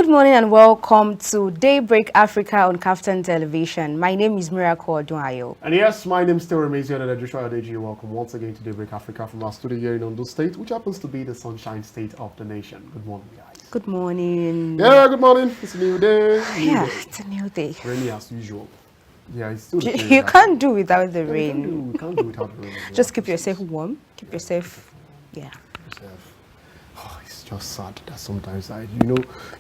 Good morning and welcome to Daybreak Africa on KAFTAN television. My name is Miracle Odunayo. And yes, my name still remains here, and Joshua Adegbeyeni. Welcome once again to Daybreak Africa from our studio here in Ondo State, which happens to be the sunshine state of the nation. Good morning, guys. Good morning. Yeah, good morning. It's a new day. It's a new day. Rainy as usual. Yeah, it's still the You can't do without the rain. We can't do without the rain. Just keep yourself warm. Keep yourself, It's just sad that sometimes,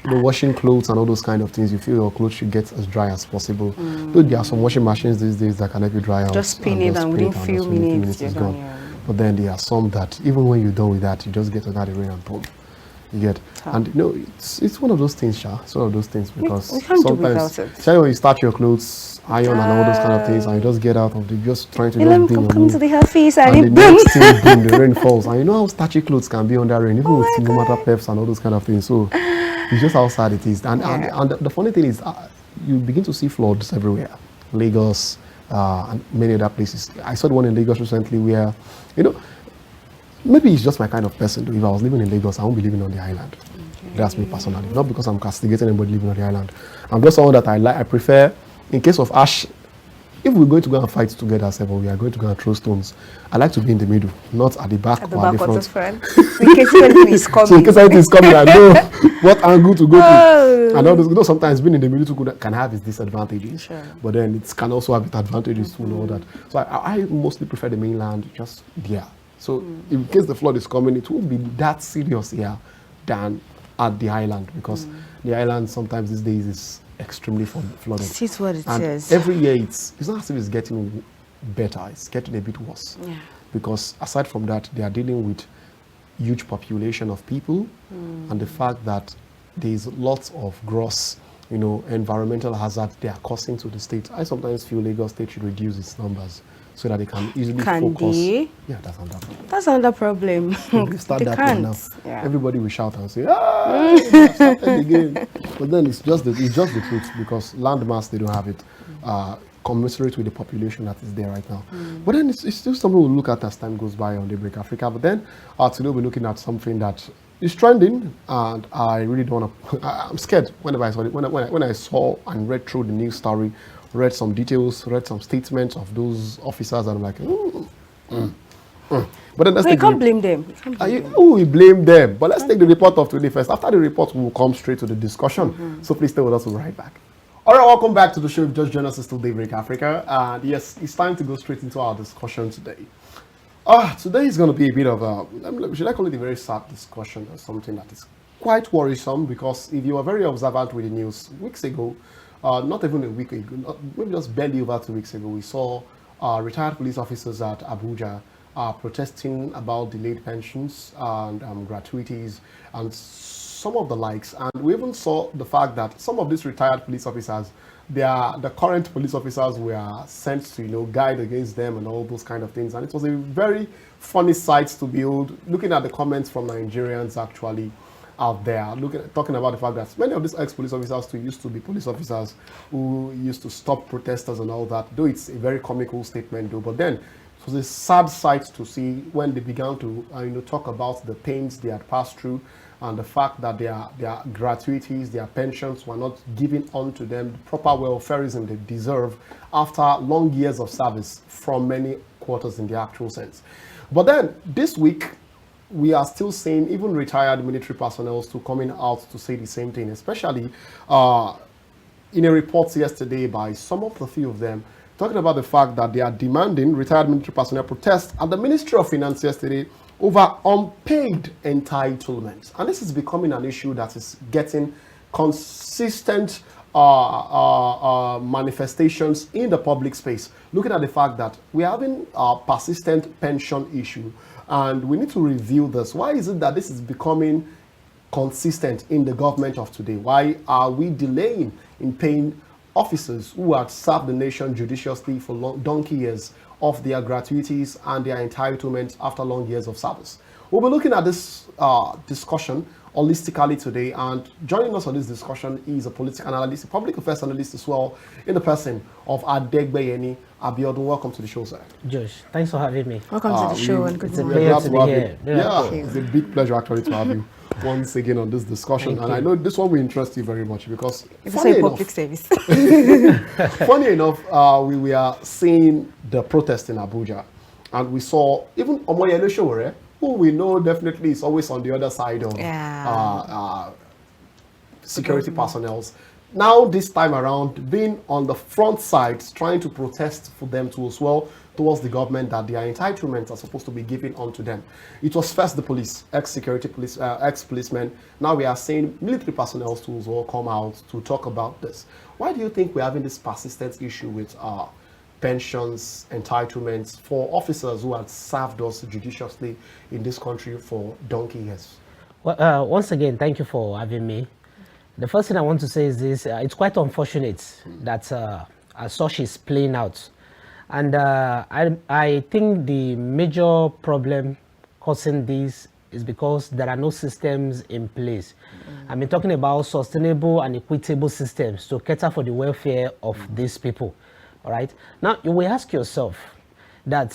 washing clothes and all those kind of things, you feel your clothes should get as dry as possible. Though there are some washing machines these days that can help you dry out. Just spin it and within few minutes it's gone. But then there are some that even when you're done with that, you just get under the rain and boom. You get, and it's one of those things, Sha. It's one of those things because we can't sometimes, do without it. especially when you start your clothes, iron and all those kind of things, and you just get out of the just trying to Let me come to the office and the next thing, boom, the rain falls. And you know how starchy clothes can be under rain, even with no matter peps and all those kind of things. So it's just how sad it is. And the funny thing is, you begin to see floods everywhere, Lagos and many other places. I saw the one in Lagos recently where, maybe it's just my kind of person. If I was living in Lagos, I won't be living on the island. That's me personally. Not because I'm castigating anybody living on the island. I'm just someone that I prefer, in case of ash, if we're going to go and fight together, or we are going to go and throw stones, I like to be in the middle, not at the back or at the front. In case anything is coming. So in case anything is coming, I know what angle to go to. I know sometimes being in the middle can have its disadvantages, but then it can also have its advantages too and all that. So I mostly prefer the mainland, just there. So in case the flood is coming, it won't be that serious here than at the island, because the island sometimes these days is extremely flooded. It's what it is. Every year it's not as if it's getting better, it's getting a bit worse. Yeah. Because aside from that, they are dealing with huge population of people and the fact that there's lots of gross, environmental hazards they are causing to the state. I sometimes feel Lagos State should reduce its numbers so that they can easily focus. Yeah, that's another problem. That's another problem. Start they that can't. now. Yeah. Everybody will shout and say, they started again. But then it's just the truth, because landmass, they don't have it commensurate with the population that is there right now. But then it's still something we'll look at as time goes by on Daybreak Africa. But then today we're looking at something that is trending, and I really don't want to. I'm scared whenever I saw it. When I saw and read through the news story, read some details, read some statements of those officers, and I'm like, But then let's you can't blame them. We blame them. But let's take the report of today first. After the report, we'll come straight to the discussion. So please stay with us. We'll be right back. All right, welcome back to the show. If you just joined us, it's still Daybreak Africa. And yes, it's time to go straight into our discussion today. Today is going to be a bit of a, should I call it a very sad discussion, or something that is quite worrisome, because if you are very observant with the news, weeks ago, not even a week ago, maybe just barely over 2 weeks ago, we saw retired police officers at Abuja protesting about delayed pensions and gratuities and some of the likes. And we even saw the fact that some of these retired police officers, the current police officers were sent to guide against them and all those kind of things. And it was a very funny sight to behold, looking at the comments from Nigerians actually out there, talking about the fact that many of these ex-police officers too used to be police officers who used to stop protesters and all that, though it's a very comical statement though. But then it was a sad sight to see when they began to talk about the pains they had passed through, and the fact that their gratuities, their pensions were not given unto them the proper welfareism they deserve after long years of service from many quarters in the actual sense. But then this week, we are still seeing even retired military personnel still coming out to say the same thing, especially in a report yesterday by some of the few of them, talking about the fact that they are demanding retired military personnel protest at the Ministry of Finance yesterday over unpaid entitlements. And this is becoming an issue that is getting consistent manifestations in the public space, looking at the fact that we're having a persistent pension issue, and we need to review this. Why is it that this is becoming consistent in the government of today? Why are we delaying in paying officers who have served the nation judiciously for donkey years of their gratuities and their entitlements after long years of service? We'll be looking at this discussion holistically today, and joining us on this discussion is a political analyst, a public affairs analyst as well, in the person of Adegbeyeni. Abiodun, welcome to the show, sir. Josh, thanks for having me. Welcome to the show, and good morning. It's a pleasure to be here. It's a big pleasure actually to have you. once again on this discussion. Thank And you. I know this one will interest you very much because It's also a public service. funny enough, we are seeing the protest in Abuja. And we saw even Omoyele Sowore, who we know definitely is always on the other side of security personnel. Now this time around, being on the front side, trying to protest for them to as well towards the government that their entitlements are supposed to be given onto them. It was first the police, ex-security police, ex-policemen. Now we are seeing military personnel to as well come out to talk about this. Why do you think we're having this persistent issue with pensions, entitlements for officers who had served us judiciously in this country for donkey years? Well, once again, thank you for having me. The first thing I want to say is this, it's quite unfortunate that such is playing out. And I think the major problem causing this is because there are no systems in place. I've been talking about sustainable and equitable systems to cater for the welfare of these people. All right. Now, you will ask yourself that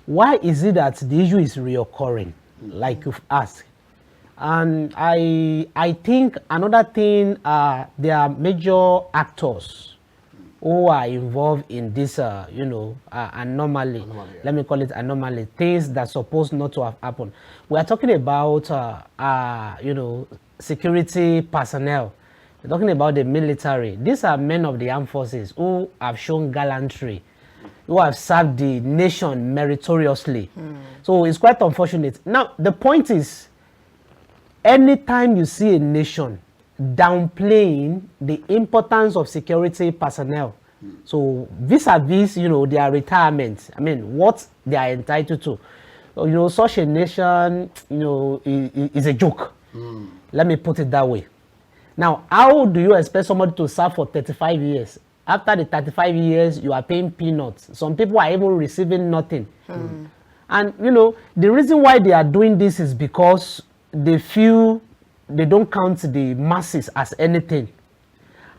why is it that the issue is reoccurring, like you've asked? And I think another thing, there are major actors who are involved in this, anomaly. Let me call it anomaly. Things that are supposed not to have happened. We are talking about, security personnel. We're talking about the military. These are men of the armed forces who have shown gallantry, who have served the nation meritoriously. So it's quite unfortunate. Now, the point is, anytime you see a nation downplaying the importance of security personnel, so vis-a-vis, their retirement, I mean, what they are entitled to, such a nation, is a joke. Let me put it that way. Now, how do you expect somebody to serve for 35 years? After the 35 years, you are paying peanuts. Some people are even receiving nothing. And, the reason why they are doing this is because they feel they don't count the masses as anything.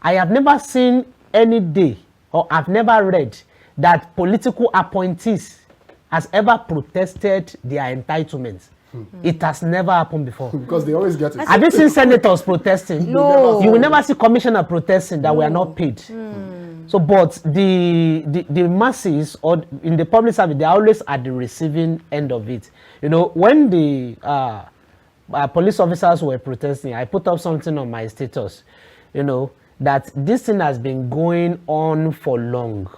I have never seen any day, or I've never read that political appointees has ever protested their entitlements. It has never happened before. Because they always get it. Have you seen senators protesting? No. You will never see commissioner protesting that we are not paid. So, but the masses, or in the public service, they are always at the receiving end of it. When the police officers were protesting, I put up something on my status, that this thing has been going on for long.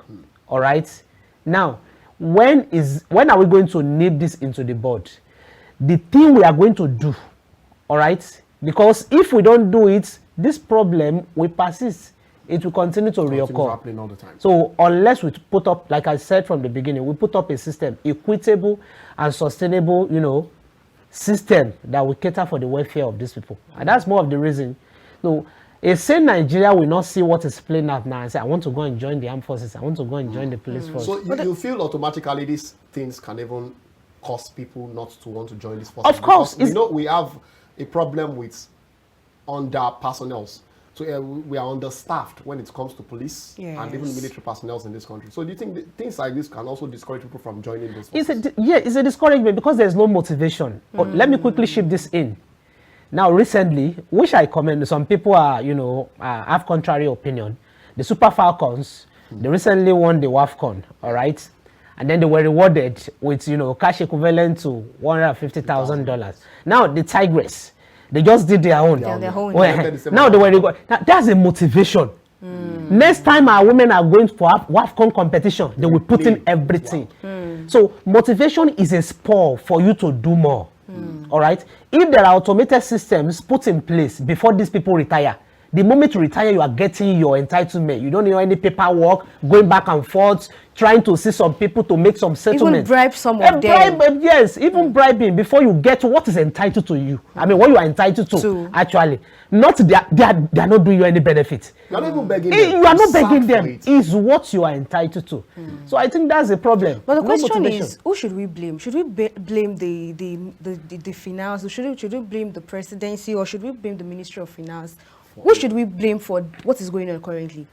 All right. Now, when are we going to nip this into the bud? The thing we are going to do, all right? Because if we don't do it, this problem will persist. It will continue to reoccur. Happening all the time. So unless we put up, like I said from the beginning, we put up a system, equitable and sustainable, system that will cater for the welfare of these people. And that's more of the reason. So a sane Nigeria will not see what is playing out now and say, I want to go and join the armed forces. I want to go and join the police force. So you feel automatically these things can even cause people not to want to join this force? Of course. We have a problem with under personnel. So we are understaffed when it comes to police and even military personnel in this country. So do you think things like this can also discourage people from joining this force? It's a discouragement because there's no motivation. But let me quickly shift this in. Now, recently, which I commend, some people are, have contrary opinion. The Super Falcons, they recently won the WAFCON, all right? And then they were rewarded with, cash equivalent to $150,000. Now, the Tigress, they just did their own. Their own. Now they were rewarded. That's a motivation. Next time our women are going for WAFCON competition, they will put in everything. So motivation is a spur for you to do more. All right. If there are automated systems put in place before these people retire, the moment you retire, you are getting your entitlement. You don't need any paperwork, going back and forth, trying to see some people to make some settlement. Even bribe some of them. Yes, even bribing before you get to what is entitled to you. I mean, what you are entitled to. Actually. Not they are not doing you any benefit. You are not even begging them. You are not begging them. It's what you are entitled to. So I think that's a problem. But the question is, who should we blame? Should we blame the finance? Should we blame the presidency, or should we blame the Ministry of Finance? Who should we blame for what is going on currently?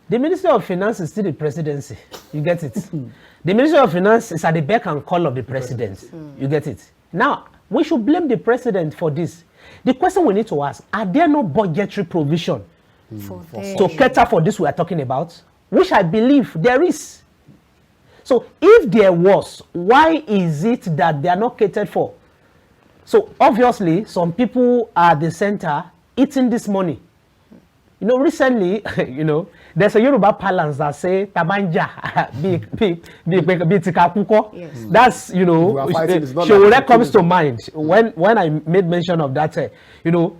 The Ministry of Finance is still the presidency. You get it? The Ministry of Finance is at the beck and call of the president. You get it? Now, we should blame the president for this. The question we need to ask, are there no budgetary provision to cater for this we are talking about? Which I believe there is. So if there was, why is it that they are not catered for? So obviously, some people are at the center eating this money. You know, recently, you know, there's a Yoruba parlance that say tabanja bi tikakuko. Yes. That's, you know, Showore comes to mind when I made mention of that. You know,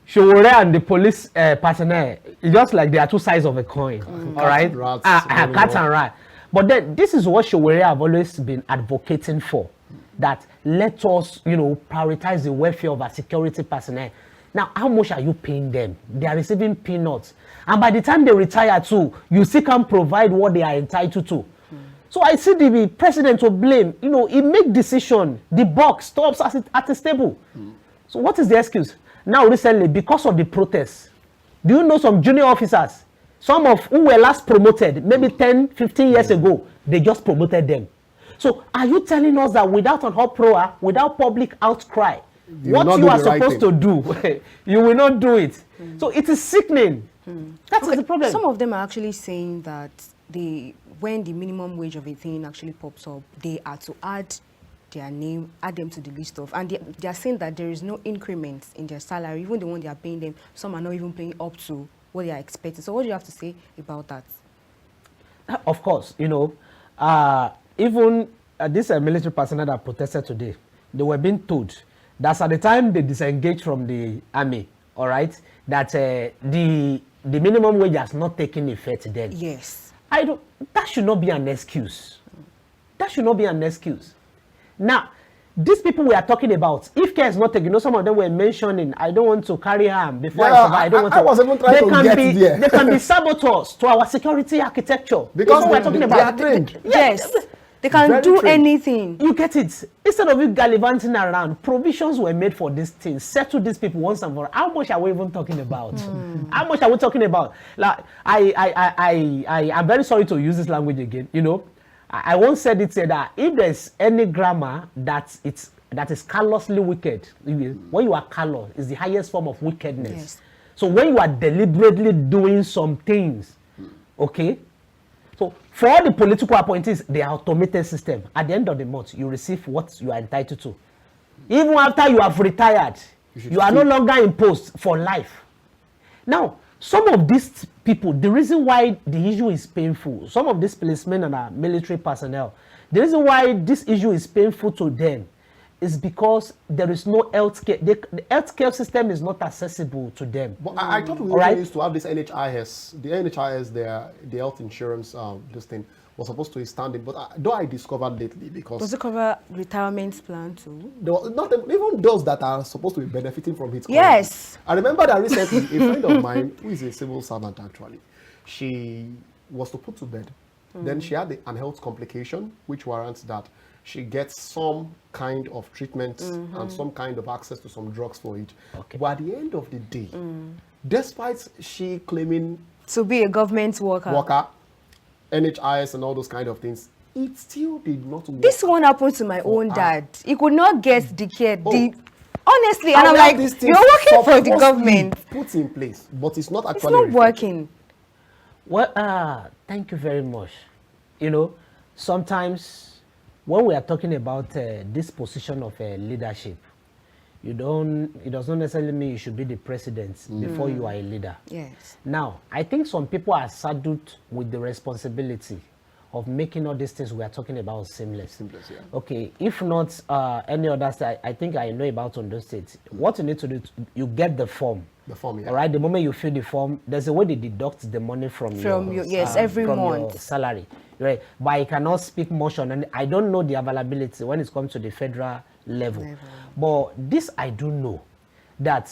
Showore and the police personnel, just like they are two sides of a coin. All right, cat and rat. But then this is what Showore have always been advocating for. That let us, you know, prioritize the welfare of our security personnel. Now, how much are you paying them? They are receiving peanuts. And by the time they retire too, you still can't provide what they are entitled to. So I see the president to blame. You know, he make decision. The buck stops at a stable. So what is the excuse? Now, recently, because of the protests, do you know some junior officers, some of who were last promoted, maybe 10, 15 years ago, they just promoted them. So are you telling us that without an uproar, without public outcry, what you are supposed to do, you will not do it? So it is sickening. That's the problem. Some of them are actually saying that when the minimum wage of a thing actually pops up, they are to add their name, add them to the list of, and they are saying that there is no increment in their salary, even the one they are paying them. Some are not even paying up to what they are expecting. So what do you have to say about that? Of course, you know, even this military personnel that protested today, they were being told that at the time they disengaged from the army, all right, that the minimum wage has not taken effect then. Yes. That should not be an excuse. That should not be an excuse. Now, these people we are talking about, if care is not taken, you know, some of them were mentioning, I don't want to carry harm before I don't want to. I was even trying to get there. They can be saboteurs to our security architecture. Because we're talking about. They are trained. Yes. They can do anything. You get it. Instead of you gallivanting around, provisions were made for these things. Settle these people once and for all. How much are we even talking about? How much are we talking about? Like, I'm very sorry to use this language again. You know, I once said that if there's any grammar that is callously wicked, when you are callous, is the highest form of wickedness. Yes. So when you are deliberately doing some things, okay. So for all the political appointees, they are automated system. At the end of the month, you receive what you are entitled to. Even after you have retired, you are no longer imposed for life. Now, some of these people, the reason why the issue is painful, some of these policemen and our military personnel, the reason why this issue is painful to them is because there is no healthcare. The healthcare system is not accessible to them. But I thought we used to have this NHIS. The NHIS, the health insurance, this thing was supposed to be standing. But though I discovered lately, because does it cover retirement plan too? Not even those that are supposed to be benefiting from it. Yes. I remember that recently, a friend of mine who is a civil servant actually, she was to put to bed. Then she had an health complication, which warrants that she gets some kind of treatment and some kind of access to some drugs for it. Okay. But at the end of the day, despite she claiming to be a government worker, NHIS and all those kind of things, it still did not work. This one happened to my own dad. He could not get the care. Honestly, and I'm like, you're working for the government. Put in place, but it's not actually. It's not working. Well, thank you very much. You know, sometimes when we are talking about this position of leadership, it does not necessarily mean you should be the president before you are a leader. Yes. Now, I think some people are saddled with the responsibility of making all these things we are talking about seamless. Yeah. Okay, if not any other state, I think I know about Ondo State. What you need to do, you get the form. The form, yeah. All right, the moment you fill the form, there's a way they deduct the money from your every month. Your salary. Right, but I cannot speak much on, and I don't know the availability when it comes to the federal level. But this I do know, that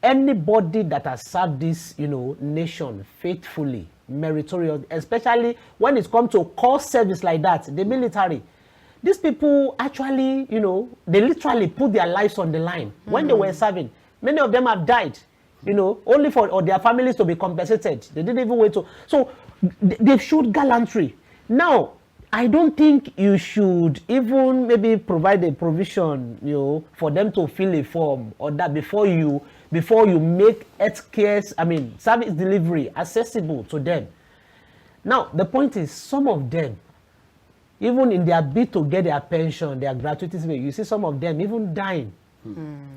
anybody that has served this, nation faithfully, meritorious, especially when it comes to core service like that, the military, these people actually, they literally put their lives on the line when they were serving. Many of them have died, only for their families to be compensated. They didn't even wait to. So they've showed gallantry. Now, I don't think you should even maybe provide a provision, for them to fill a form or that before you make healthcare, service delivery accessible to them. Now, the point is, some of them, even in their bid to get their pension, their gratuities, you see some of them even dying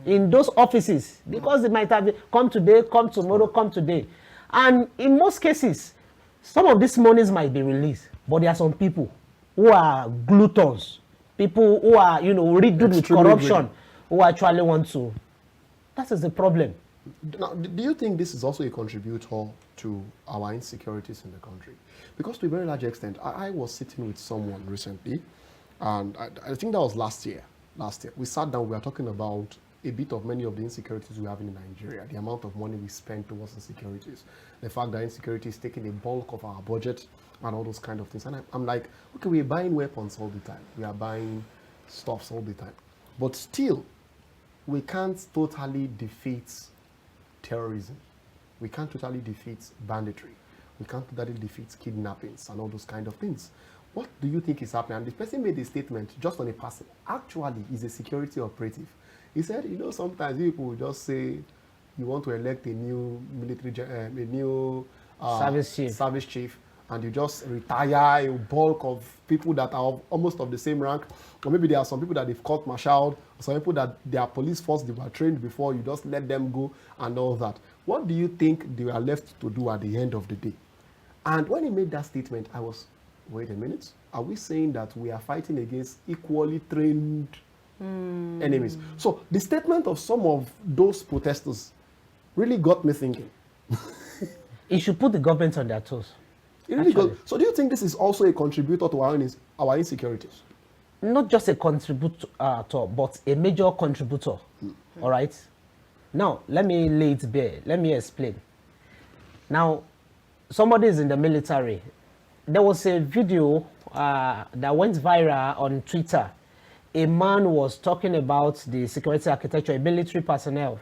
in those offices because they might have come today, come tomorrow, come today. And in most cases, some of these monies might be released, but there are some people who are gluttons, people who are, riddled with corruption, who actually want to. That is the problem. Now, do you think this is also a contributor to our insecurities in the country? Because to a very large extent, I was sitting with someone recently, and I think that was last year. We sat down, we were talking about a bit of many of the insecurities we have in Nigeria, the amount of money we spend towards insecurities, the fact that insecurity is taking a bulk of our budget, and all those kind of things. And I'm like, okay, we're buying weapons all the time. We are buying stuffs all the time. But still, we can't totally defeat terrorism. We can't totally defeat banditry. We can't totally defeat kidnappings and all those kind of things. What do you think is happening? And the person made a statement just on a person. Actually, he's a security operative. He said, sometimes people will just say, you want to elect a new service chief, and you just retire a bulk of people that are almost of the same rank. Or maybe there are some people that they've court-martialed, some people that they are police force, they were trained before, you just let them go and all that. What do you think they are left to do at the end of the day? And when he made that statement, I was, wait a minute, are we saying that we are fighting against equally trained enemies? So the statement of some of those protesters really got me thinking. It should put the government on their toes. Really good. So do you think this is also a contributor to our insecurities? Not just a contributor, but a major contributor. All right? Now, let me lay it bare. Let me explain. Now, somebody is in the military. There was a video that went viral on Twitter. A man was talking about the security architecture, military personnel.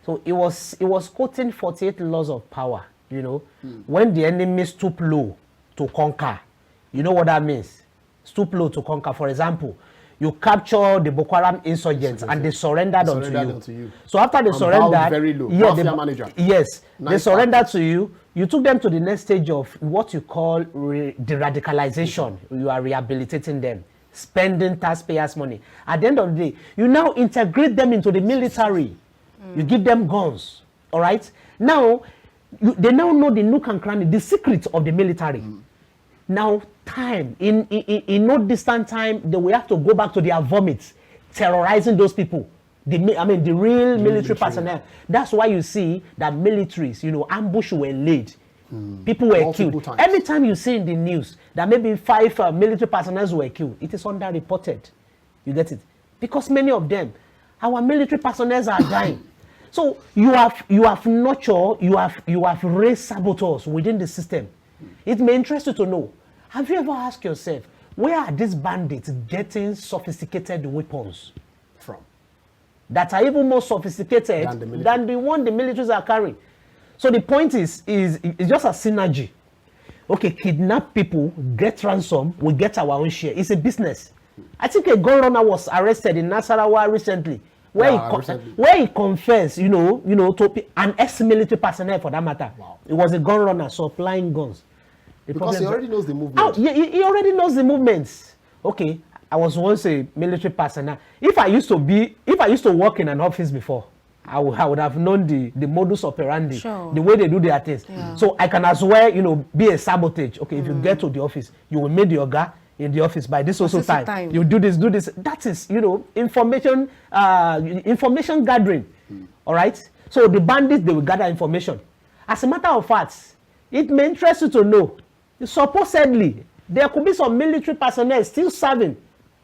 So it was quoting 48 laws of power. When the enemy stoop low to conquer, you know what that means? Stoop low to conquer. For example, you capture the Boko Haram insurgents and they surrendered unto you. So after they surrendered, very low. They surrendered to you. You took them to the next stage of what you call de-radicalization. You are rehabilitating them, spending taxpayers' money. At the end of the day, you now integrate them into the military. You give them guns. All right? Now, they now know the nook and cranny, the secrets of the military. Now, in no distant time, they will have to go back to their vomits, terrorizing those people. The real military personnel. That's why you see that militaries, ambush were laid. People were killed. Times. Every time you see in the news that maybe 5 military personnel were killed, it is underreported. You get it? Because many of them, our military personnel are dying. So you have nurtured, you have raised saboteurs within the system. It may interest you to know. Have you ever asked yourself, where are these bandits getting sophisticated weapons from? That are even more sophisticated than the one the militaries are carrying. So the point is just a synergy. Okay, kidnap people, get ransom, we get our own share. It's a business. I think a gun runner was arrested in Nasarawa recently. Where he confessed, to an ex-military personnel for that matter. Wow. It was a gun runner supplying guns. Because he already knows the movement. He already knows the movements. Okay, I was once a military personnel. If I used to work in an office before, I would have known the modus operandi, the way they do their things. Yeah. So I can as well, be a sabotage. Okay, if you get to the office, you will meet the oga in the office by this also time. You do this. That is, information gathering. All right. So the bandits, they will gather information. As a matter of fact, it may interest you to know, supposedly there could be some military personnel still serving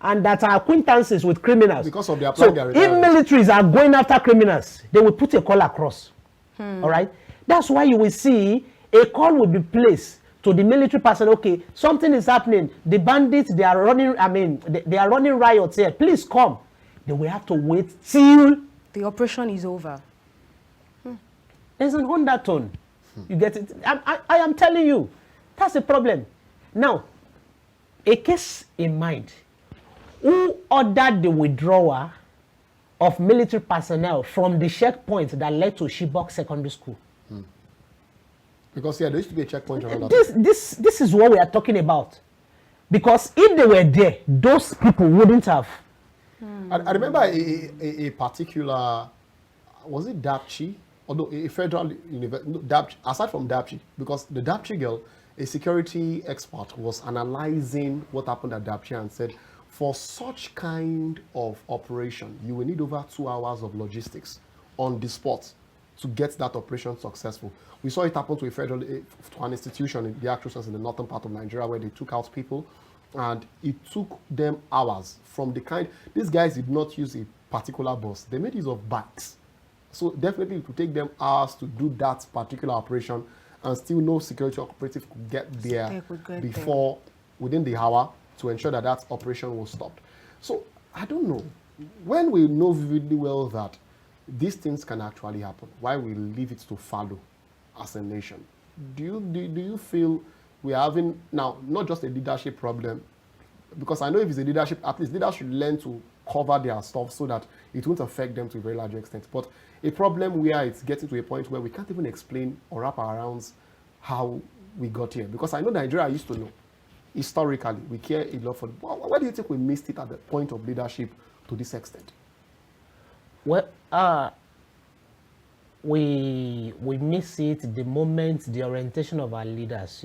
and that are acquaintances with criminals. Because of their plan. So if militaries are going after criminals, they will put a call across. All right. That's why you will see a call will be placed to the military personnel. Okay, something is happening. The bandits, they are running. They are running riots here. Please come. They will have to wait till the operation is over. There's an undertone. You get it? I am telling you, that's the problem. Now, a case in mind. Who ordered the withdrawal of military personnel from the checkpoint that led to Chibok Secondary School? Because there used to be a checkpoint around that. This is what we are talking about. Because if they were there, those people wouldn't have. I remember a particular, was it Dapchi? Although a federal university, aside from Dapchi, because the Dapchi girl, a security expert, was analyzing what happened at Dapchi and said, for such kind of operation, you will need over 2 hours of logistics on the spot to get that operation successful. We saw it happen to to an institution in the actual in the northern part of Nigeria where they took out people, and it took them hours from the kind. These guys did not use a particular bus; they made use of bikes. So definitely it would take them hours to do that particular operation, and still no security operative could get there before within the hour to ensure that that operation was stopped. So I don't know. When we know vividly well that these things can actually happen, why we leave it to follow as a nation? Do you feel we are having now not just a leadership problem? Because I know if it's a leadership, at least leaders should learn to cover their stuff so that it won't affect them to a very large extent. But a problem where it's getting to a point where we can't even explain or wrap our around how we got here. Because I know Nigeria used to know. Historically, we care a lot for. Why do you think we missed it at the point of leadership to this extent? Well, we miss it the moment the orientation of our leaders,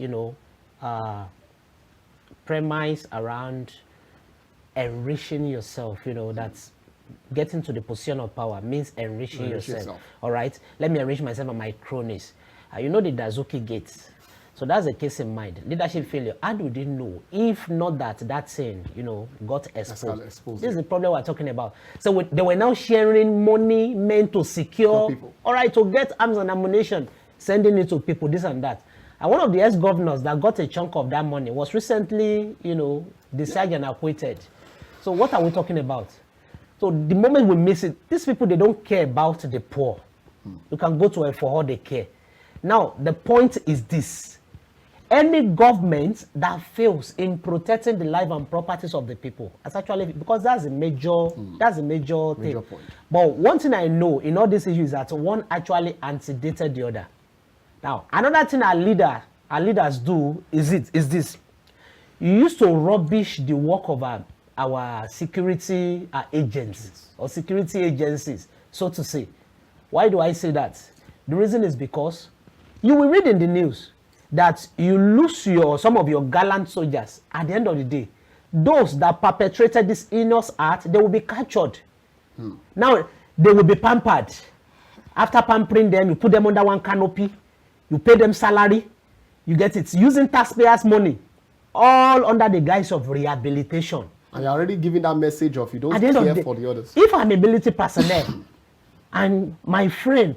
premise around enriching yourself, that's getting to the position of power means enriching yourself. All right, let me enrich myself and my cronies. The Dazuki gates. So that's a case in mind. Leadership failure. How do they know? If not that thing, got exposed. This is the problem we're talking about. So they were now sharing money meant to secure people. All right, to get arms and ammunition, sending it to people, this and that. And one of the ex-governors that got a chunk of that money was recently, discharged and acquitted. So what are we talking about? So the moment we miss it, these people, they don't care about the poor. You can go to a for all they care. Now, the point is this. Any government that fails in protecting the life and properties of the people, that's actually because that's a major thing. Point. But one thing I know in all these issues is that one actually antedated the other. Now, another thing our leaders do is this. You used to rubbish the work of our security agents or security agencies, so to say. Why do I say that? The reason is because you will read in the news that you lose some of your gallant soldiers. At the end of the day, those that perpetrated this heinous act, they will be captured. Now, they will be pampered. After pampering them, you put them under one canopy, you pay them salary, you get it, using taxpayers' money, all under the guise of rehabilitation. And you're already giving that message of you don't care for the others. If I'm a military personnel and my friend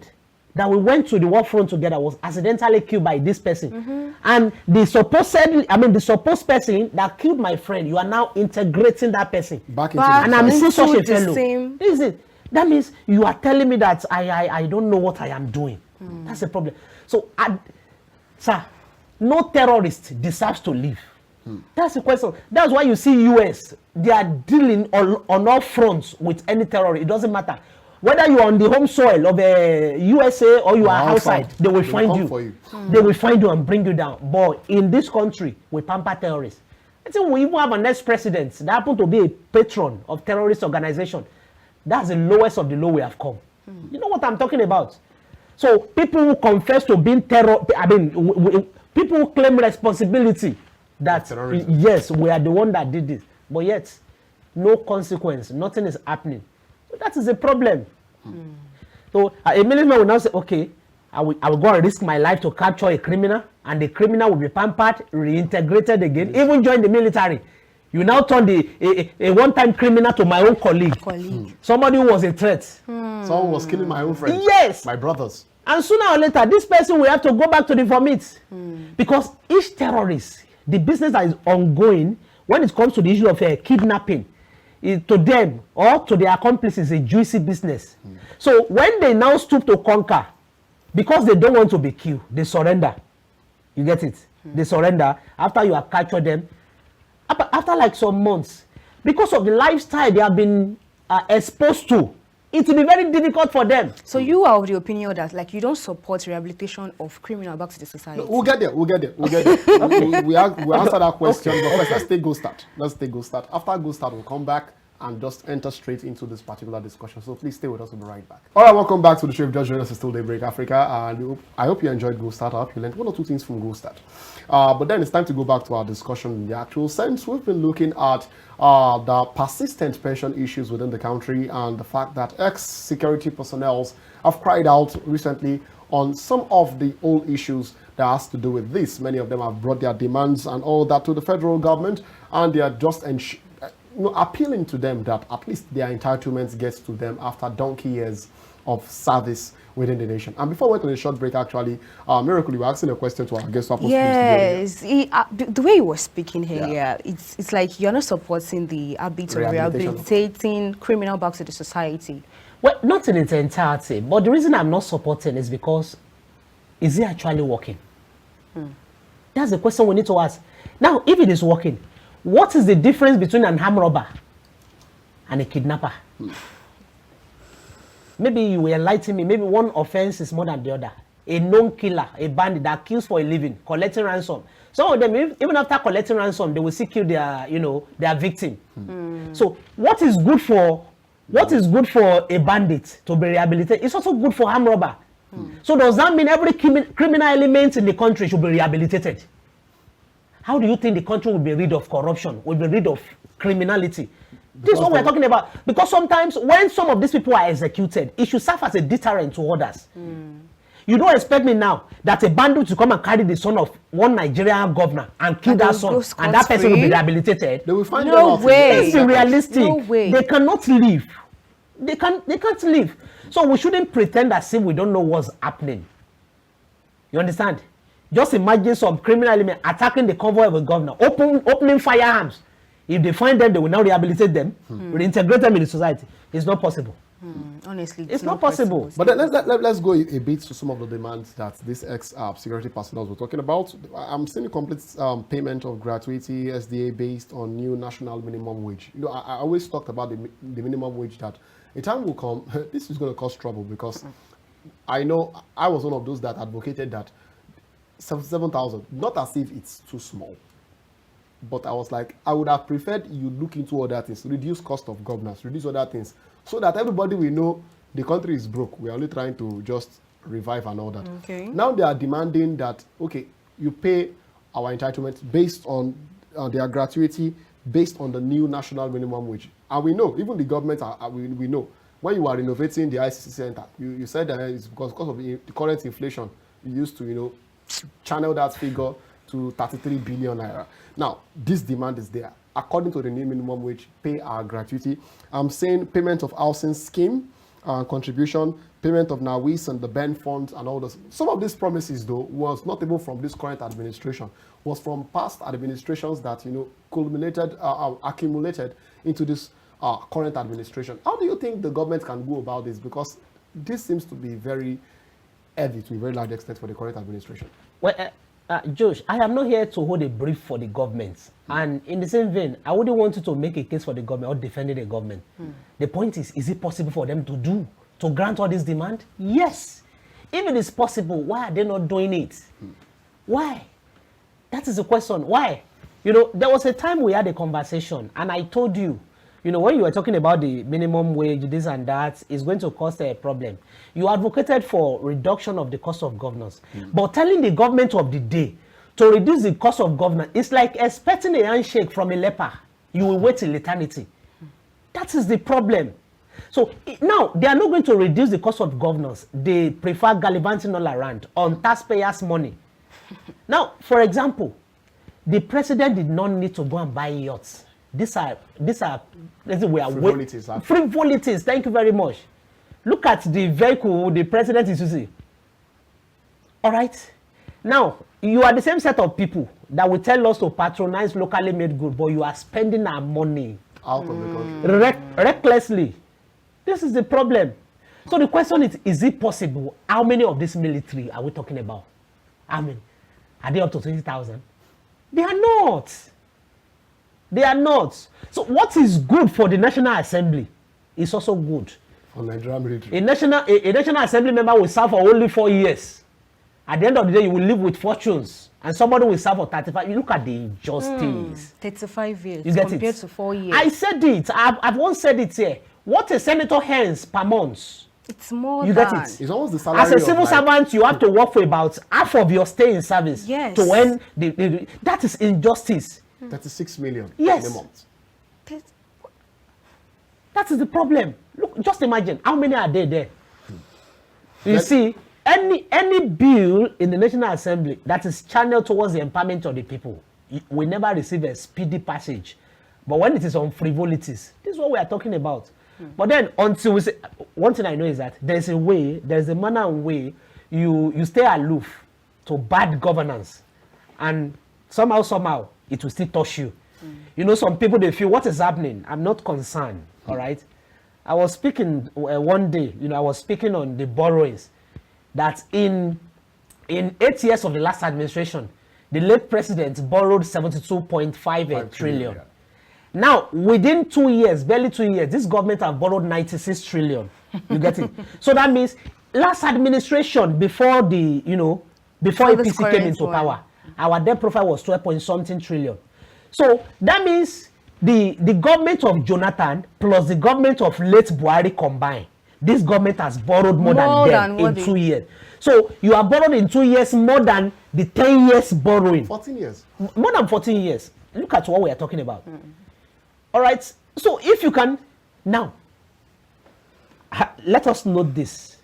that we went to the war front together was accidentally killed by this person. And the supposed person that killed my friend, you are now integrating that person back into and I'm still such a fellow. Is it? That means you are telling me that I don't know what I am doing. That's the problem. So, sir, no terrorist deserves to live. That's the question. That's why you see US, they are dealing on all fronts with any terrorist. It doesn't matter. Whether you are on the home soil of the USA or you are outside, they will find you. They will find you and bring you down. But in this country, we pamper terrorists. I think we even have an ex-president that happened to be a patron of terrorist organization. That's the lowest of the low we have come. You know what I'm talking about? So people who confess to being people who claim responsibility that, yes, we are the one that did this. But yet, no consequence, nothing is happening. That is a problem. So a military will now say, okay, I will go and risk my life to capture a criminal, and the criminal will be pampered, reintegrated again, even join the military. You now turn a one-time criminal to my own colleague. Somebody who was a threat. Someone was killing my own friends. Yes. My brothers. And sooner or later, this person will have to go back to the vomit. Because each terrorist, the business that is ongoing, when it comes to the issue of kidnapping, to them or to their accomplices, a juicy business. So when they now stoop to conquer, because they don't want to be killed, they surrender. You get it? They surrender after you have captured them. after like some months, because of the lifestyle they have been exposed to, it will be very difficult for them. So you are of the opinion that like you don't support rehabilitation of criminal back to the society? No, we'll get there. we answer that question. But first, let's take Go Start. After Go Start, we'll come back and just enter straight into this particular discussion. So please stay with us. We'll be right back. All right, welcome back to the show. If just joined us, it's still Daybreak Africa. And I hope you enjoyed Go Start. I hope you learned one or two things from Go Start. But then it's time to go back to our discussion in the actual sense. We've been looking at the persistent pension issues within the country and the fact that ex-security personnel have cried out recently on some of the old issues that has to do with this. Many of them have brought their demands and all that to the federal government, and they are just appealing to them that at least their entitlements gets to them after donkey years of service within the nation. And before we went on a short break, actually, Miracle, you were asking a question to our guest. Yes, the way you were speaking here, it's like you're not supporting the habit of rehabilitating criminal back to the society. Well, not in its entirety, but the reason I'm not supporting is because, is it actually working? That's the question we need to ask. Now, if it is working, what is the difference between an armed robber and a kidnapper? Maybe you will enlighten me. Maybe one offense is more than the other. A known killer, a bandit that kills for a living, collecting ransom. Some of them, even after collecting ransom, they will still kill their, their victim. So, what is good for a bandit to be rehabilitated? It's also good for armed robber. So, does that mean every criminal element in the country should be rehabilitated? How do you think the country will be rid of corruption, will be rid of criminality? This is what we're talking about. Because sometimes when some of these people are executed, it should serve as a deterrent to others. You don't expect me now that a bandit to come and carry the son of one Nigerian governor and kill that son, and that person will be rehabilitated. They will find no way. It's realistic. No way. They cannot live. They can't live. So we shouldn't pretend as if we don't know what's happening. You understand? Just imagine some criminal element attacking the convoy of a governor, opening firearms. If they find them, they will now rehabilitate them, reintegrate them in the society. It's not possible. Honestly, it's not possible. But then let's go a bit to some of the demands that this ex-security personnel were talking about. I'm seeing a complete payment of gratuity, SDA, based on new national minimum wage. I always talked about the minimum wage, that a time will come, this is going to cause trouble, because I know I was one of those that advocated that 77,000, not as if it's too small, but I was like, I would have preferred you look into other things, reduce cost of governance, reduce other things, so that everybody will know the country is broke. We are only trying to just revive and all that. Okay. Now they are demanding that, okay, you pay our entitlements based on their gratuity, based on the new national minimum wage. And we know, even the government, we know, when you are renovating the ICC center, you said that it's because of the current inflation, you used to, channel that figure to 33 billion naira. Now, this demand is there. According to the new minimum wage, pay our gratuity. I'm saying payment of housing scheme, contribution, payment of NAWIS and the BEN funds and all this. Some of these promises, though, was not even from this current administration, was from past administrations that, accumulated into this current administration. How do you think the government can go about this? Because this seems to be very heavy to a very large extent for the current administration. Well, Josh, I am not here to hold a brief for the government. And in the same vein, I wouldn't want you to make a case for the government or defending the government. The point is it possible for them to grant all this demand? Yes. If it is possible, why are they not doing it? Why? That is the question. Why? There was a time we had a conversation, and I told you, when you were talking about the minimum wage, this and that, is going to cause a problem. You advocated for reduction of the cost of governance. But telling the government of the day to reduce the cost of governance, it's like expecting a handshake from a leper. You will wait till eternity. That is the problem. So now, they are not going to reduce the cost of governance. They prefer gallivanting all around on taxpayers' money. Now, for example, the president did not need to go and buy yachts. These are frivolities. Frivolities. Thank you very much. Look at the vehicle the president is using. All right. Now, you are the same set of people that will tell us to patronize locally made goods, but you are spending our money out of the country recklessly. This is the problem. So the question is it possible? How many of this military are we talking about? How many? Are they up to 20,000? They are not. They are not. So what is good for the National Assembly is also good. For Nigerian military. A National Assembly member will serve for only 4 years. At the end of the day, you will live with fortunes. And somebody will serve for 35. You look at the injustice. 35 years You get compared it? to 4 years. I said it. I've once said it here. What a senator earns per month. It's more You than. get it? It's almost the salary As a civil of, like, servant, you have to work for about half of your stay in service. Yes. To earn that is injustice. 36 million Yes. in a month. That is the problem. Look, just imagine how many are there. You see, any bill in the National Assembly that is channeled towards the empowerment of the people will never receive a speedy passage. But when it is on frivolities, this is what we are talking about. But then, until we say, one thing I know is that there's a manner and way you stay aloof to bad governance, and somehow it will still touch you. You know, some people, they feel, what is happening? I'm not concerned. All right. I was speaking one day. You know, I was speaking on the borrowings that in 8 years of the last administration, the late president borrowed 72.5 trillion. Yeah. Now, within 2 years, barely 2 years, this government have borrowed 96 trillion. You get it? So that means last administration before the, before APC came into power, our debt profile was 12 point something trillion. So that means the government of Jonathan plus the government of late Buhari combined, this government has borrowed more than them in 2 years. So you have borrowed in 2 years more than the 10 years borrowing. 14 years. More than 14 years. Look at what we are talking about. All right. So if you can now, let us note this.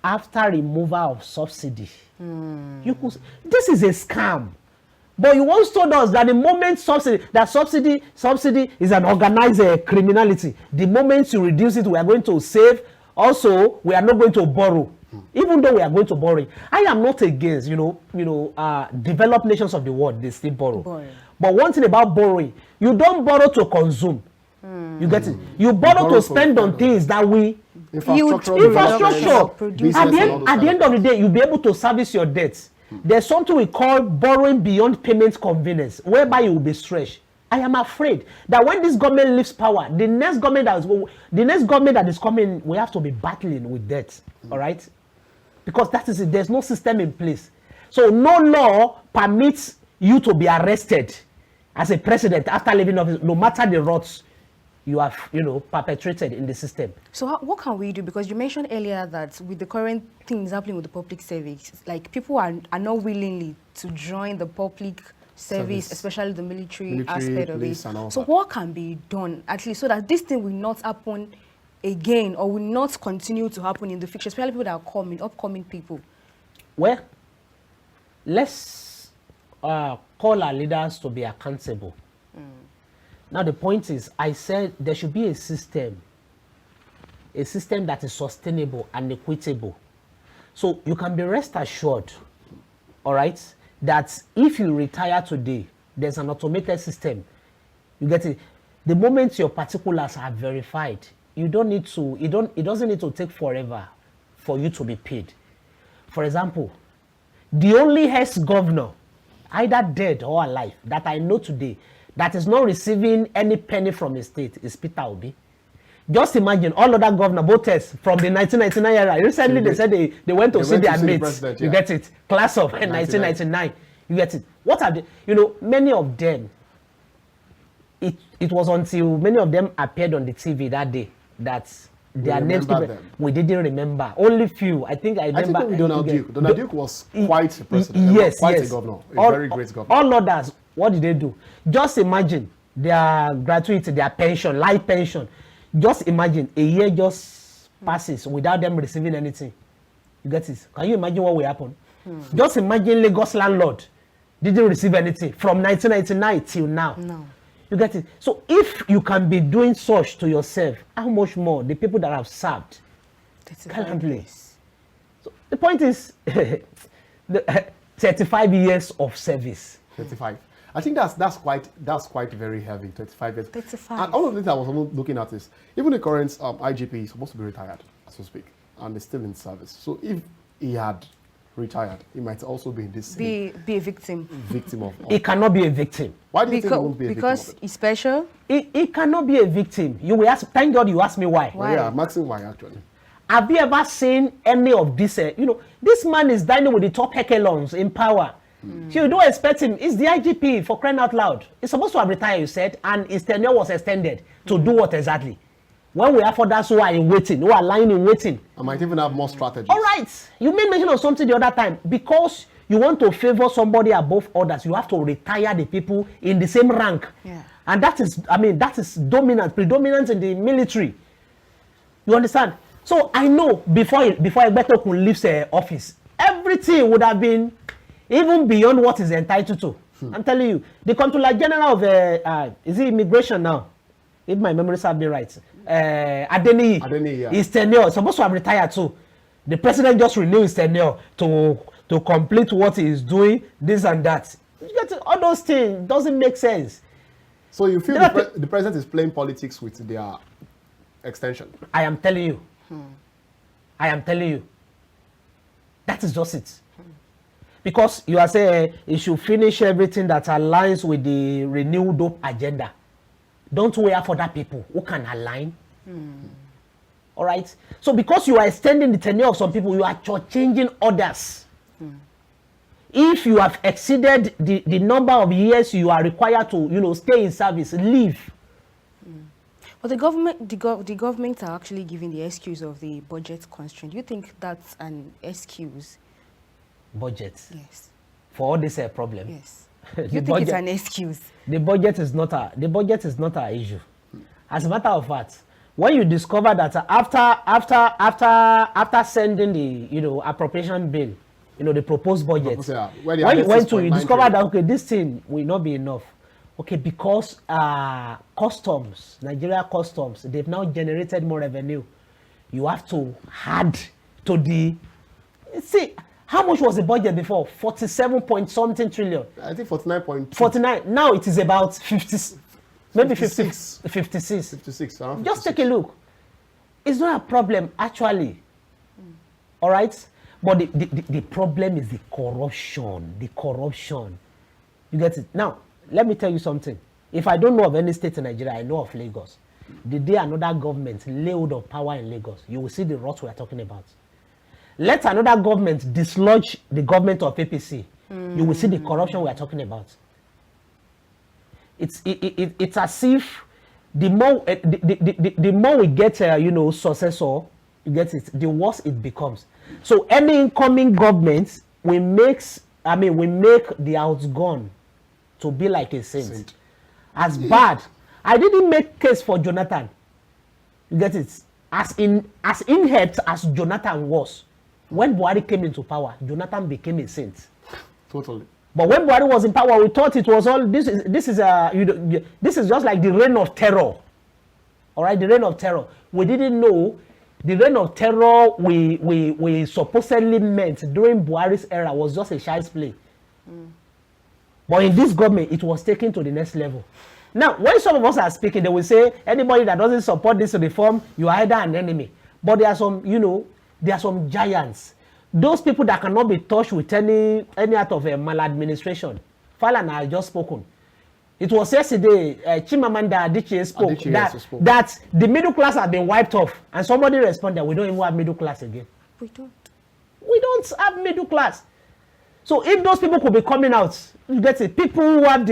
After removal of subsidy, you could, this is a scam. But you once told us that the moment subsidy is an organized criminality. The moment you reduce it, we are going to save. Also, we are not going to borrow. Even though we are going to borrow, I am not against, developed nations of the world, they still borrow. But one thing about borrowing, you don't borrow to consume. You get it? You borrow to spend on things that we infrastructure. At the end of the day, you'll be able to service your debts. There's something we call borrowing beyond payment convenience, whereby you will be stretched. I am afraid that when this government leaves power, the next government that is coming, we have to be battling with debt. All right? Because that is it. There's no system in place. So no law permits you to be arrested as a president after leaving office, no matter the routes you have, perpetrated in the system. So what can we do? Because you mentioned earlier that with the current things happening with the public service, like people are not willingly to join the public service, especially the military aspect of it. So what can be done, at least, so that this thing will not happen again or will not continue to happen in the future, especially people that are coming, upcoming people? Well, let's call our leaders to be accountable. Now, the point is, I said there should be a system that is sustainable and equitable. So you can be rest assured, all right, that if you retire today, there's an automated system. You get it? The moment your particulars are verified, it doesn't need to take forever for you to be paid. For example, the only ex-governor, either dead or alive, that I know today, that is not receiving any penny from the state is Peter Obi. Just imagine all other governors, both from the 1999 era. Recently, they said they went to see their mates. You get it? Class of 1999. You get it? What are they? Many of them, it was until many of them appeared on the TV that day that their names we didn't remember. Only few. I think I remember. Donald Duke. Donald Duke was quite a president. Quite a governor. A very great governor. All others, what did they do? Just imagine their gratuity, their pension, life pension. Just imagine a year just passes without them receiving anything. You get it? Can you imagine what will happen? Just imagine Lagos landlord didn't receive anything from 1999 till now. No. You get it? So if you can be doing such to yourself, how much more the people that have served currently? So the point is, 35 years of service. 35. I think that's quite very heavy. 35 years. 35. And all of the things I was looking at is even the current IGP is supposed to be retired as we speak, and is still in service. So if he had retired, he might also be in this Be a victim. victim of. He cannot be a victim. Why do you think he won't be a victim? Because he's special. He cannot be a victim. You will ask. Thank God you asked me why. Well, yeah, I'm asking why actually. Have you ever seen any of this? This man is dining with the top echelons in power. So you don't expect him. He's the IGP, for crying out loud. He's supposed to have retired, you said, and his tenure was extended to do what exactly? When we have others who are in waiting, who are lying in waiting. I might even have more strategies. All right. You made mention of something the other time. Because you want to favor somebody above others, you have to retire the people in the same rank. Yeah. And that is predominant in the military. You understand? So I know before Egbetokun leaves office, everything would have been even beyond what is entitled to. I'm telling you, the Controller General of is it immigration now? If my memory serves me right, Adeniyi, yeah. his tenure supposed to have retired too. The president just renewed his tenure to complete what he is doing, this and that. You get it? All those things doesn't make sense. So you feel the president is playing politics with their extension? I am telling you. I am telling you. That is just it. Because you are saying he should finish everything that aligns with the renewed hope agenda. Don't wait for other people who can align. All right? So because you are extending the tenure of some people, you are changing others. If you have exceeded the number of years you are required to, stay in service, leave. But the government are actually giving the excuse of the budget constraint. Do you think that's an excuse? Budget? Yes. For all this problem? Yes. You think it's an excuse? The budget is not our issue. As a matter of fact, when you discover that after sending the appropriation bill, the proposed budget, when you went to, you discover that okay, this thing will not be enough. Okay, because Nigeria customs, they've now generated more revenue. You have to add to the. See, how much was the budget before? 47 point something trillion. I think 49.2. 49. Now it is about 50, maybe 56. 56. 56. Just take a look. It's not a problem actually. All right, but the problem is the corruption. The corruption. You get it now. Let me tell you something. If I don't know of any state in Nigeria, I know of Lagos. The day another government lay hold of power in Lagos, you will see the rot we are talking about. Let another government dislodge the government of APC, you will see the corruption we are talking about. It's as if the more we get successor, you get it, the worse it becomes. So any incoming government we make the outgone to be like a saint. As bad. I didn't make case for Jonathan. You get it? As inept as Jonathan was, when Buhari came into power, Jonathan became a saint. Totally. But when Buhari was in power, we thought it was all this is just like the reign of terror. All right, the reign of terror. We didn't know the reign of terror we supposedly meant during Buhari's era was just a child's play. But in this government, it was taken to the next level. Now, when some of us are speaking, they will say, anybody that doesn't support this reform, you are either an enemy. But there are some, there are some giants. Those people that cannot be touched with any act of maladministration. Falan has just spoken. It was yesterday, Chimamanda Adichie spoke that the middle class has been wiped off. And somebody responded, we don't even have middle class again. We don't. We don't have middle class. So if those people could be coming out, you get it, people who have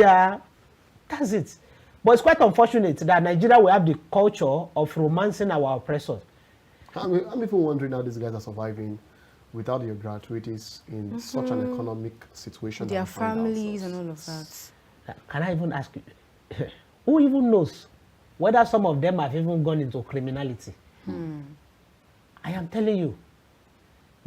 that's it. But it's quite unfortunate that Nigeria will have the culture of romancing our oppressors. I'm even wondering how these guys are surviving without their gratuities in such an economic situation. Their families and all of that. Can I even ask you, who even knows whether some of them have even gone into criminality? I am telling you.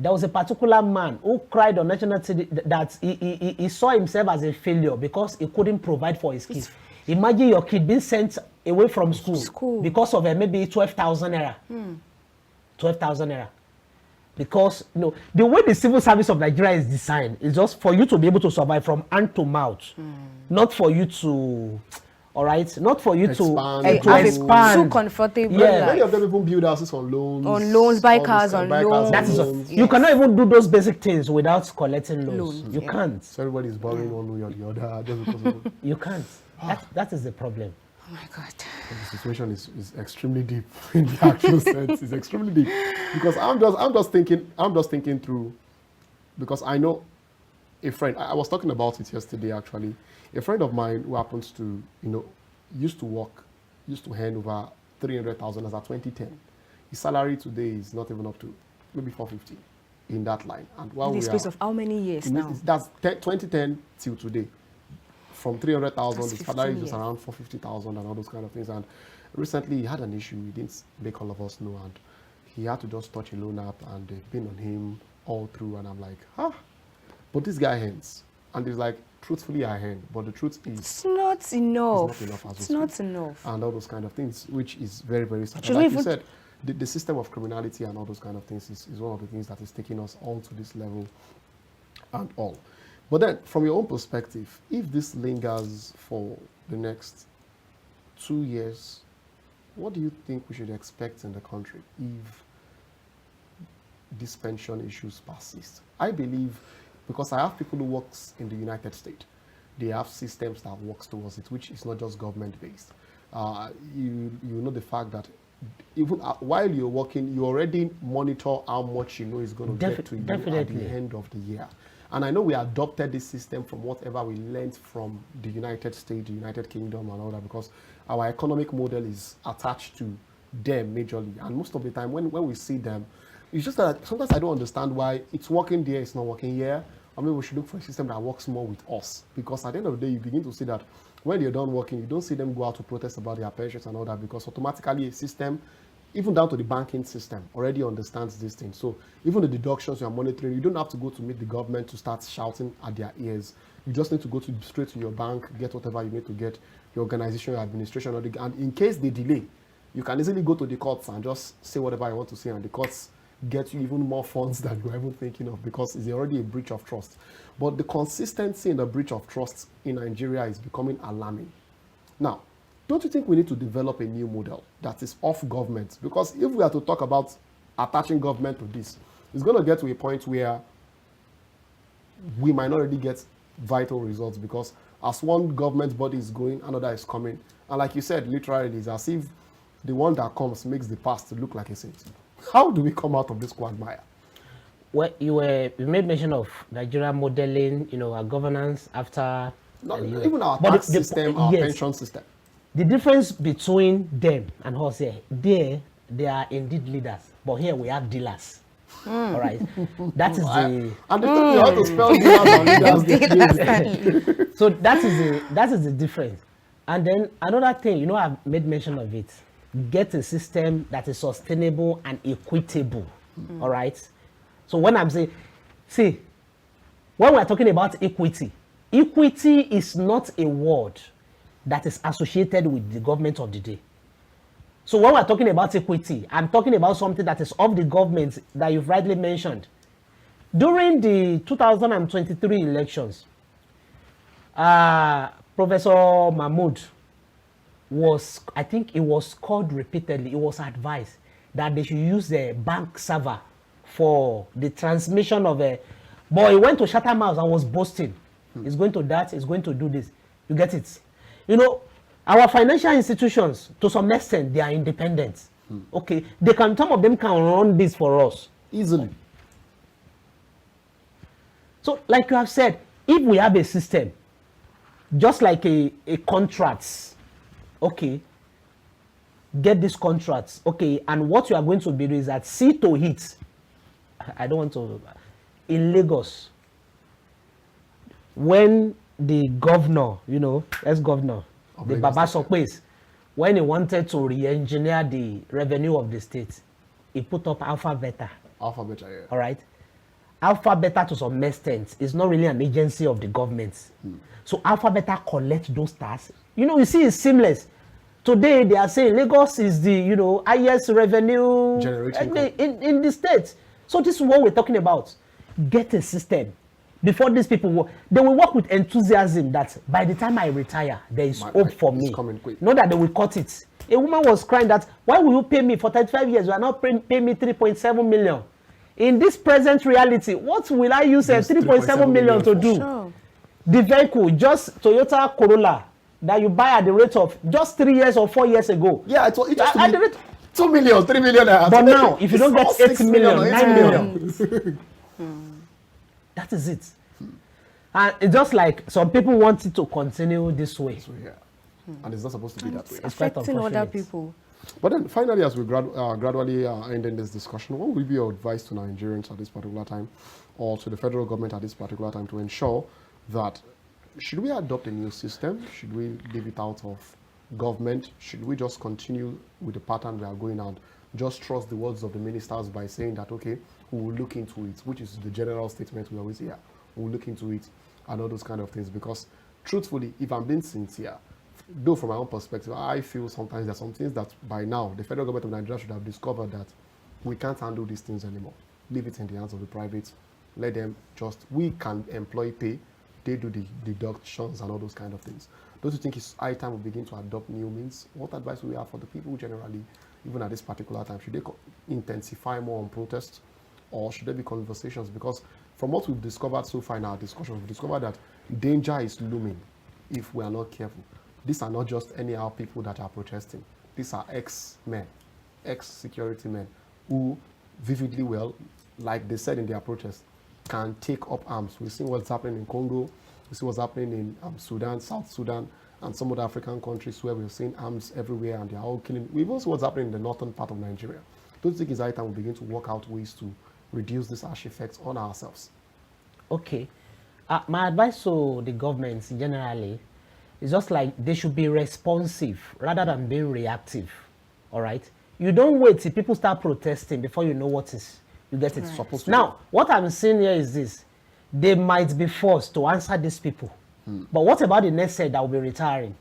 There was a particular man who cried on national TV that he saw himself as a failure because he couldn't provide for his kids. Imagine your kid being sent away from school. Because of maybe 12,000 naira. 12,000 naira. Because the way the civil service of Nigeria is designed is just for you to be able to survive from hand to mouth, not for you to all right? Not for you Expand, to have expand. a too comfortable Yeah. Many of life. them even build houses on loans. On loans, buy all cars this, on buy cars loans. That is loans. you cannot even do those basic things without collecting loans. Loans, You yeah. can't. So everybody's borrowing one way or the other. Just because You can't. That is the problem. Oh my God. the situation is extremely deep in the actual sense. It's extremely deep because I'm just thinking through, because I know a friend. I was talking about it yesterday actually. A friend of mine who happens to used to hand over 300,000 as at 2010. His salary today is not even up to maybe 450 in that line. And while In the space of how many years now? That's 2010 till today. From 300,000, That's his salary is 15 just years. around 450,000 and all those kind of things. And recently he had an issue. He didn't make all of us know, and he had to just touch a loan app, and they've been on him all through. And I'm like, but this guy hands, and he's like, truthfully, I hand, but the truth is, It's not enough. as we It's not speak. enough. And all those kind of things, which is very, very sad. Should Like we you even- said, the system of criminality and all those kind of things is one of the things that is taking us all to this level and all. But then, from your own perspective, if this lingers for the next 2 years, what do you think we should expect in the country if these pension issues persist? I believe, because I have people who works in the United States, they have systems that works towards it, which is not just government-based. You know the fact that even while you're working, you already monitor how much you know is going to get to you at Definitely. the end of the year. And I know we adopted this system from whatever we learned from the United States, the United Kingdom and all that, because our economic model is attached to them majorly. And most of the time when we see them, it's just that sometimes I don't understand why it's working there, it's not working here. I mean, we should look for a system that works more with us, because at the end of the day, you begin to see that when they're done working, you don't see them go out to protest about their pensions and all that, because automatically a system, even down to the banking system, already understands this thing. So even the deductions you are monitoring, you don't have to go to meet the government to start shouting at their ears. You just need to go straight to your bank, get whatever you need to get, your organization, your administration, and in case they delay, you can easily go to the courts and just say whatever you want to say, and the courts get you even more funds than you're even thinking of, because it's already a breach of trust. But the consistency in the breach of trust in Nigeria is becoming alarming. Now, don't you think we need to develop a new model that is off government? Because if we are to talk about attaching government to this, it's going to get to a point where we might not really get vital results, because as one government body is going, another is coming. And like you said, literally, it's as if the one that comes makes the past look like a saint. How do we come out of this quagmire? Well, you made mention of Nigeria modeling, our governance after Not, the US. even our But tax system, our yes, pension system. the difference between them and us here, they are indeed leaders, but here we have dealers. All right, that is the. And they told me how to spell dealers and leaders. So that is the difference. And then another thing, I've made mention of it. Get a system that is sustainable and equitable. All right. So when I'm saying, see, when we're talking about equity is not a word that is associated with the government of the day. So when we're talking about equity, I'm talking about something that is of the government that you've rightly mentioned. During the 2023 elections, Professor Mahmood I think it was called repeatedly, it was advised that they should use the bank server for the transmission of a, but he went to Chatham House and was boasting. He's going to that, he's going to do this. You get it? Our financial institutions, to some extent, they are independent. Okay, some of them can run this for us. Easily. So, like you have said, if we have a system, just like a contracts, okay, get these contracts, okay, and what you are going to be doing is that see to it. I don't want to, in Lagos, when the governor, ex-governor, the Baba Sokpes, when he wanted to re-engineer the revenue of the state, he put up Alpha Beta. Alpha Beta, yeah. All right. Alpha Beta, to some extent, is not really an agency of the government. So Alpha Beta collects those tasks. You see, it's seamless. Today, they are saying Lagos is the, highest revenue generating in the state. So this is what we're talking about. Get a system. before these people work. They will work with enthusiasm that by the time I retire, there is hope for me. Not that they will cut it. A woman was crying that, why will you pay me for 35 years? You are not paying me 3.7 million. In this present reality, what will I use 3.7 million to do? Sure. The vehicle, just Toyota Corolla, that you buy at the rate of just 3 years or 4 years ago. Yeah, it used to be 2 million, 3 million. But now, if you don't get 8 million, 9 million, that is it. And it's just like some people want it to continue this way. So, yeah. And it's not supposed to be that way. It's quite Affecting other unfortunate. people. But then finally, as we gradually ending this discussion, what will be your advice to Nigerians at this particular time, or to the federal government at this particular time, to ensure that, should we adopt a new system? Should we leave it out of government? Should we just continue with the pattern we are going on? Just trust the words of the ministers by saying that, okay, we will look into it, which is the general statement we always hear. We'll look into it and all those kind of things. Because truthfully, if I'm being sincere, though from my own perspective, I feel sometimes there are some things that by now the federal government of Nigeria should have discovered that we can't handle these things anymore. Leave it in the hands of the private. Let them just, we can employ pay, they do the deductions and all those kind of things. Don't you think it's high time we begin to adopt new means? What advice will we have for the people generally, even at this particular time? Should they intensify more on protests, or should there be conversations? Because from what we've discovered so far in our discussion, we've discovered that danger is looming if we are not careful. These are not just anyhow people that are protesting. These are ex-men, ex-security men who vividly well, like they said in their protest, can take up arms. We've seen what's happening in Congo. We see what's happening in Sudan, South Sudan, and some other African countries where we've seen arms everywhere and they're all killing. We've also what's happening in the northern part of Nigeria. Don't you think it's high time we begin to work out ways to reduce these harsh effects on ourselves? Okay. My advice to the governments generally is just like they should be responsive rather than being reactive. All right? You don't wait till people start protesting before you know what is. You get it? Right. Now, what I'm saying here is this. They might be forced to answer these people. But what about the next set that will be retiring?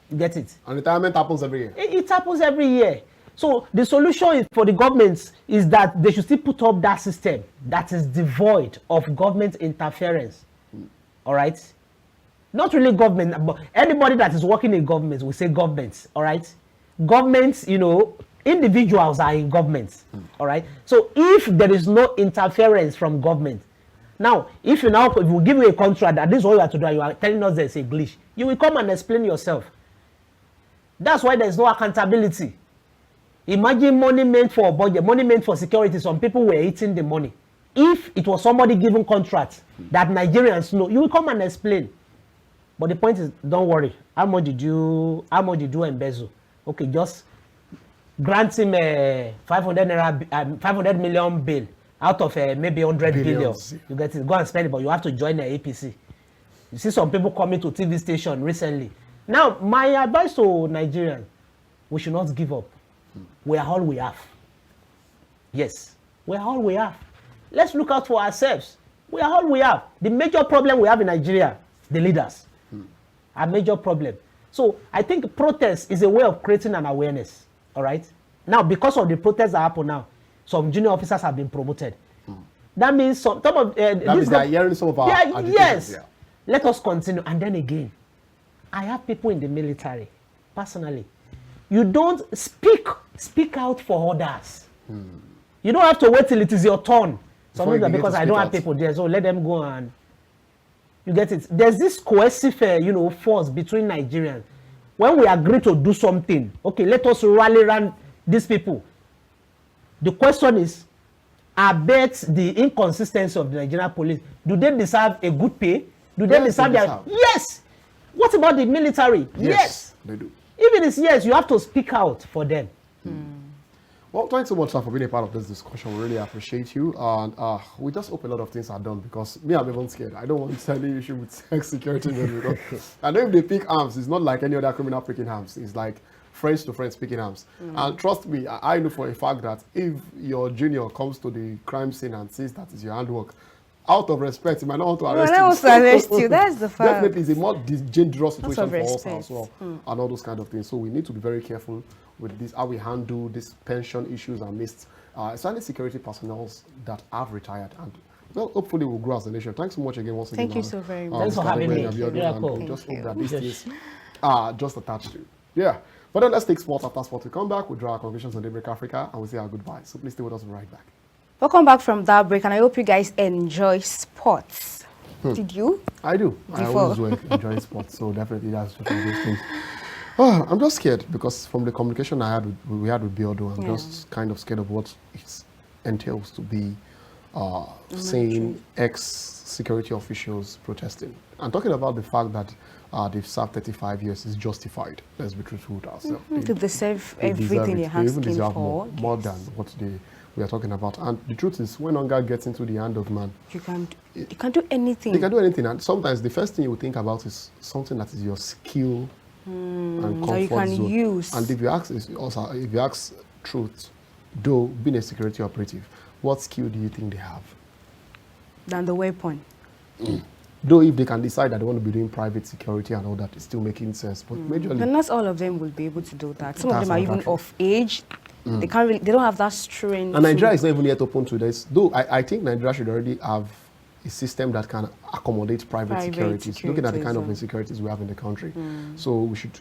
You get it? And retirement happens every year. It happens every year. So the solution is for the governments is that they should still put up that system that is devoid of government interference. All right? Not really government, but anybody that is working in government, we say governments. All right? Governments, you know, individuals are in government. All right? So if there is no interference from government, now, if we give you a contract that this is what you have to do, and you are telling us there's a glitch, you will come and explain yourself. That's why there's no accountability. Imagine money meant for budget, money meant for security. Some people were eating the money. If it was somebody given contract that Nigerians know, you will come and explain. But the point is, don't worry. How much did you embezzle? Okay, just grant him a 500 million bill. Out of maybe 100 billion, you get it. Go and spend it, but you have to join the APC. You see some people coming to TV station recently. Now, my advice to Nigerians, we should not give up. We are all we have. Yes, we are all we have. Let's look out for ourselves. We are all we have. The major problem we have in Nigeria, the leaders, a major problem. So I think protest is a way of creating an awareness. All right. Now, because of the protests that happen now, some junior officers have been promoted. That means some of that means they are hearing some of our yes. Yeah. Let us continue. And then again, I have people in the military, personally. You don't speak out for others. You don't have to wait till it is your turn. Because I don't have people there, so let them go and you get it. There's this cohesive, force between Nigerians. When we agree to do something, okay, let us rally around these people. The question is, I bet the inconsistency of the Nigerian police. Do they deserve a good pay? Do they deserve their... Yes! What about the military? Yes! They do. If it is yes, you have to speak out for them. Well, thanks so much, sir, for being a part of this discussion. We really appreciate you. And we just hope a lot of things are done, because me, I'm even scared. I don't want any issue with sex security. I know if they pick arms, it's not like any other criminal picking arms. It's like friends to friends speaking arms. And trust me, I know for a fact that if your junior comes to the crime scene and sees that is your handwork, out of respect, he might not want to arrest you. I want to arrest you. That's the fact. Definitely, it's a more dangerous situation for us as well, and all those kind of things. So we need to be very careful with this, how we handle these pension issues amidst especially security personnel that have retired and well, hopefully we'll grow as a nation. Thanks so much again once again. Thank you so very much. Thanks for having me. Abiodun, Yeah, and cool. we just Thank hope that you. these things are just attached to. Yeah. But then let's take sport after sport. We come back, we'll draw our conclusions on Daybreak Africa, and we'll say our goodbyes. So please stay with us, we'll be right back. Welcome back from that break, and I hope you guys enjoy sports. Did you? I do. I always enjoy sports, so definitely that's just one of those things. Oh, I'm just scared because from the communication we had with Abiodun, I'm just kind of scared of what it entails to be seeing ex-security officials protesting. And talking about the fact that they've served 35 years is justified. Let's be truthful with ourselves. They deserve everything they have even deserve for. more than what we are talking about. And the truth is, when hunger gets into the hand of man, You can do anything. they can do anything. And sometimes the first thing you think about is something that is your skill and comfort that you can zone. use. And if you ask truth, though being a security operative, what skill do you think they have? Than the weapon. Though if they can decide that they want to be doing private security and all that, it's still making sense. But majorly, But not all of them will be able to do that. Some of That's them are another even thing. of age. They can't really. They don't have that strength. and Nigeria to- is not even yet open to this. Though I think Nigeria should already have a system that can accommodate private securities, looking at the kind of insecurities we have in the country. So we should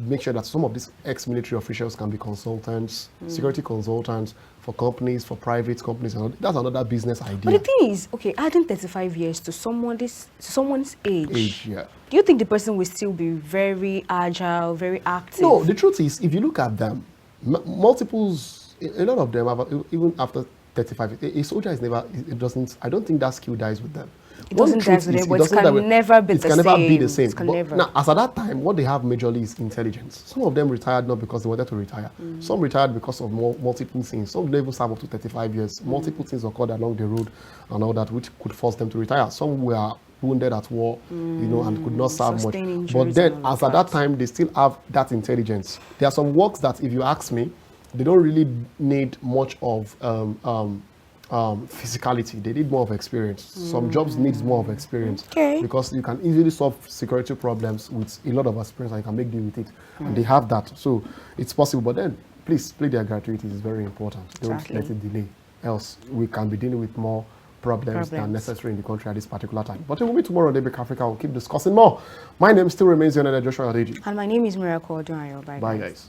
make sure that some of these ex-military officials can be consultants, security consultants for companies, for private companies. And all. That's another business idea. But the thing is, okay, adding 35 years to someone's age. Yeah. Do you think the person will still be very agile, very active? No, the truth is, if you look at them, multiples, a lot of them, have, even after 35, a soldier is never, it doesn't, I don't think that skill dies with them. It doesn't die with them, but it can never be the same. It can never be the same. It can But never. now, as at that time, what they have majorly is intelligence. Some of them retired not because they wanted to retire. Some retired because of multiple things. Some didn't even serve up to 35 years. Multiple things occurred along the road and all that, which could force them to retire. Some were wounded at war, and could not serve much. Sustain injuries But then, and all as of at that that. time, they still have that intelligence. There are some works that, if you ask me, they don't really need much of physicality. They need more of experience. Some jobs need more of experience. Okay. Because you can easily solve security problems with a lot of experience and you can make deal with it. And they have that. So it's possible. But then, please, play their gratuity is very important. Exactly. Don't let it delay. Else, we can be dealing with more problems than necessary in the country at this particular time. But we'll meet tomorrow on Daybreak Africa. We'll keep discussing more. My name still remains Ikhonede Joshua Adeji. And my name is Miracle Odunayo. Bye, Bye, guys. guys.